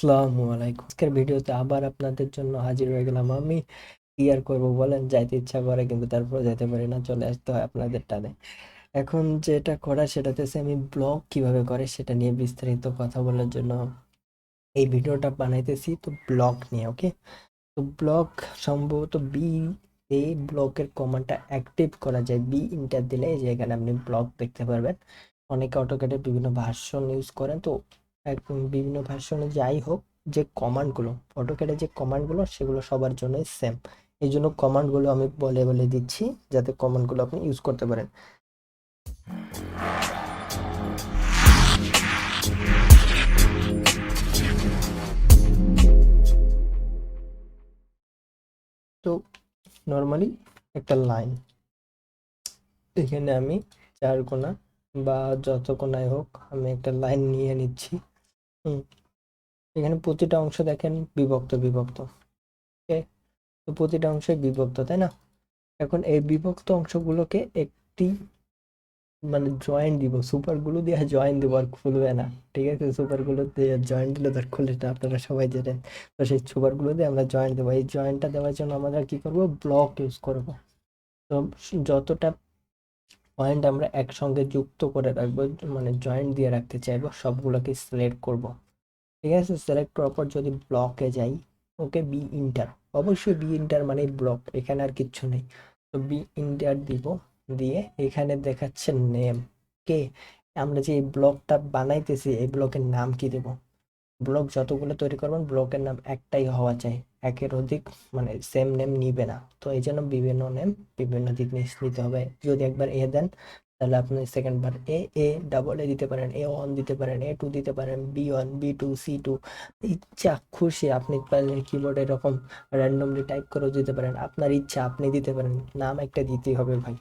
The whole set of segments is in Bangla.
আসসালামু আলাইকুম। আজকের ভিডিওতে আবার আপনাদের জন্য হাজির হয়ে গেলাম আমি। কি আর করবো বলেন, যাইতে ইচ্ছা করে কিন্তু তারপর যাইতে পারি না, চলে আসতে হয় আপনাদের টানে। এখন যেটা করা সেটা হচ্ছে আমি ব্লগ কিভাবে করে সেটা নিয়ে বিস্তারিত কথা বলার জন্য এই ভিডিওটা বানাইতেছি, তো ব্লগ নিয়ে। ওকে, তো ব্লগ সম্ভবত এই ব্লগের কমান্ডটা অ্যাক্টিভ করা যায়, ইন্টার দিলে এই যে এখানে আপনি ব্লগ দেখতে পারবেন। অনেকে অটোক্যাডের বিভিন্ন ভার্সন ইউজ করেন, তো বিভিন্ন ভার্সনে যাই হোক, যে কমান্ডগুলো অটোক্যাডের যে কমান্ডগুলো সেগুলো সবার জন্যই সেম। এই জন্য কমান্ডগুলো আমি বলে বলে দিচ্ছি যাতে কমান্ডগুলো আপনি ইউজ করতে পারেন। তো নর্মালি একটা লাইন, এখানে আমি 4 কোণা বা যত কোণায় হোক আমি একটা লাইন নিয়ে নিচ্ছি। হুম, এখানে প্রতিটা অংশ দেখেন বিভক্ত বিভক্ত। ওকে, তো প্রতিটা অংশই বিভক্ত, তাই না? এখন এই বিভক্ত অংশগুলোকে একটি জয়েন দিব, সুপার গ্লু দিয়ে জয়েন দিব, আর খুলবে না। ঠিক আছে, সুপার গ্লু দিয়ে জয়েন দিলে তার খুলে না, আপনারা সবাই জানেন। তো সেই সুপার গ্লু দিয়ে আমরা জয়েন দেবো। এই জয়েনটা দেওয়ার জন্য আমরা কি করব, ব্লক ইউজ করব। তো যতটা পয়েন্ট আমরা একসঙ্গে যুক্ত করে রাখবো, জয়েন্ট দিয়ে রাখতে চাইবো, সবগুলোকে সিলেক্ট করব। ঠিক আছে, সিলেক্ট করার পর যদি ব্লকে যাই, ওকে, বি ইন্টার, অবশ্যই বি ইন্টার মানে ব্লক, এখানে আর কিচ্ছু নেই। তো বি ইন্টার দিব, দিয়ে এখানে দেখাচ্ছে নেম। কে, আমরা যে এই ব্লকটা বানাইতেছি এই ব্লকের নাম কি দেব? ব্লক যতগুলো তৈরি করবেন ব্লকের নাম একটাই হওয়া চাই, একের অধিক সেম নেম নিবে না। তো এই জন্য বিভিন্ন নেম বিভিন্ন জিনিস নিতে হবে। যদি একবার এ দেন তাহলে আপনি second bar A A double A দিতে পারেন, A1 দিতে পারেন, A2 দিতে পারেন, B1 B2 C2, ইচ্ছা খুশি আপনি পারলে কিবোর্ডে এরকম র্যান্ডমলি টাইপ করেও দিতে পারেন, আপনার ইচ্ছা আপনি দিতে পারেন। নাম একটা দিতেই হবে ভাই,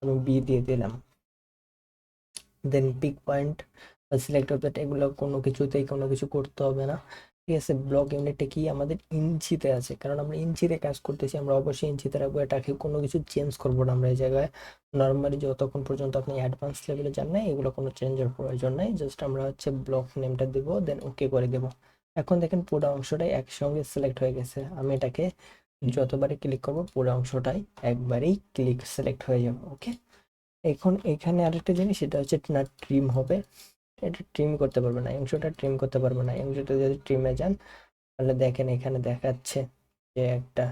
আমি বি দিয়ে দিলাম। দেন পিক পয়েন্ট সিলেক্ট অবজেক্ট, এগুলো কোনো কিছুতেই কোনো কিছু করতে হবে না। ঠিক আছে, ব্লক ইউনিটটা কি আমাদের ইঞ্চিতে আছে, কারণ আমরা ইঞ্চিতে কাজ করতেছি, আমরা অবশ্যই ইঞ্চিতে রাখবো। এটাকে কোনো কিছু চেঞ্জ করবো না আমরা এই জায়গায়। নর্মালি যতক্ষণ পর্যন্ত আপনি অ্যাডভান্স লেভেলে যান না, এগুলো কোনো চেঞ্জের প্রয়োজন নাই। জাস্ট আমরা হচ্ছে ব্লক নেমটা দিব, দেন ওকে করে দেবো। এখন দেখেন পুরো অংশটাই একসঙ্গে সিলেক্ট হয়ে গেছে। আমি এটাকে যতবারই ক্লিক করবো পুরো অংশটাই একবারেই সিলেক্ট হয়ে যাবে। ওকে, এখন এখানে আরেকটা জিনিস, সেটা হচ্ছে না ট্রিম হবে। এটা ট্রিম করতে পারবে না, এই অংশটা ট্রিম করতে পারবে না। এই অংশটা যদি ট্রিমে যান তাহলে দেখেন এখানে দেখাচ্ছে যে একটা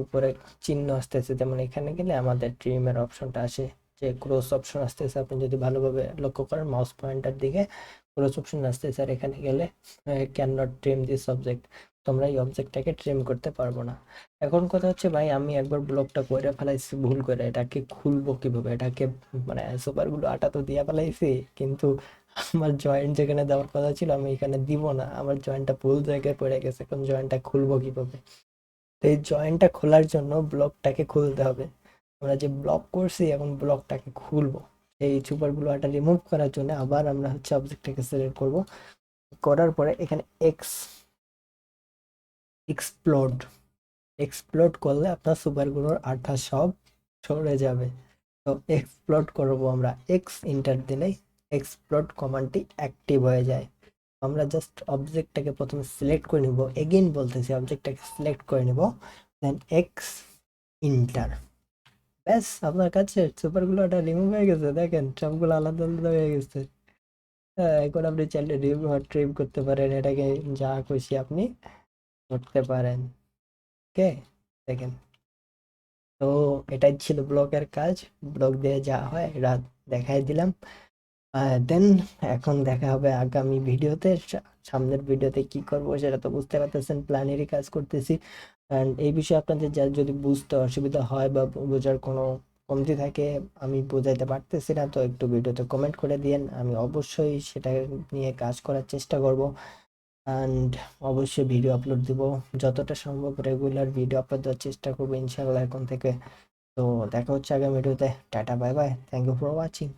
উপরে চিহ্ন আসতেছে, যেমন এখানে গেলে আমাদের ট্রিমের অপশনটা আসে, যে ক্রস অপশন আসতেছে। আপনি যদি ভালোভাবে লক্ষ্য করেন মাউস পয়েন্টার দিকে ক্রস অপশন আসতেছে, আর এখানে গেলে can not trim this object, তোমরা এই অবজেক্টটাকে ট্রিম করতে পারবো না। এখন কথা হচ্ছে ভাই, আমি একবার ব্লকটা করে ফেলাইছি ভুল করে, এটাকে খুলবো কিভাবে? এটাকে সুপার গুলো আটা তো দিয়ে ফেলাইছি, কিন্তু আমার জয়েন্ট যেখানে দেওয়ার কথা ছিল আমি এখানে দিব না, আমার জয়েন্টটা ভুল জায়গায় পড়ে গেছে। এখন জয়েন্টটা খুলবো কিভাবে? তো এই জয়েন্টটা খোলার জন্য ব্লকটাকে খুলতে হবে। আমরা যে ব্লক করছি এখন ব্লকটাকে খুলবো। এই সুপার গ্লুটা রিমুভ করার জন্য আবার আমরা হচ্ছে অবজেক্টটাকে সিলেক্ট করব। করার পরে এখানে এক্সপ্লোড এক্সপ্লোড করলে আপনার সুপার গ্লুর আঠা সব সরে যাবে। তো এক্সপ্লোড করবো আমরা, এক্স ইন্টার দিলেই এক্সপ্লোড কমান্ডটি অ্যাক্টিভ হয়ে যায়। আমরা জাস্ট অবজেক্টটাকে প্রথমে সিলেক্ট করে নিব, এগেইন বলতেছি অবজেক্টটাকে সিলেক্ট করে নিব, দেন এক্স ইন্টার। ব্যাস, আপনার কাছে সুপারগুলোটা রিমুভ হয়ে গেছে, দেখেন সবগুলো আলাদা আলাদা হয়ে গেছে। হ্যাঁ, এখন আপনি চাইলে রিমুভ আর ট্রিম করতে পারেন, এটাকে যা খুশি আপনি করতে পারেন। ওকে, দেখেন। তো এটাই ছিল ব্লগের কাজ, ব্লগ দিয়ে যা হয় এটা দেখাই দিলাম। দেন এখন দেখা হবে আগামী ভিডিওতে। সামনের ভিডিওতে কি করব সেটা তো বুঝতে পারতেছেন, প্ল্যানেরই কাজ করতেছি। অ্যান্ড এই বিষয়ে আপনাদের যা যদি বুঝতে অসুবিধা হয় বা বোঝার কোনো কমতি থাকে, আমি বোঝাইতে পারতেছি না, তো একটু ভিডিওতে কমেন্ট করে দিয়েন, আমি অবশ্যই সেটা নিয়ে কাজ করার চেষ্টা করব। অ্যান্ড অবশ্যই ভিডিও আপলোড দিব, যতটা সম্ভব রেগুলার ভিডিও আপলোড দেওয়ার চেষ্টা করবো ইনশাআল্লাহ এখন থেকে। তো দেখা হচ্ছে আগামী ভিডিওতে। টাটা, bye bye, thank you for watching.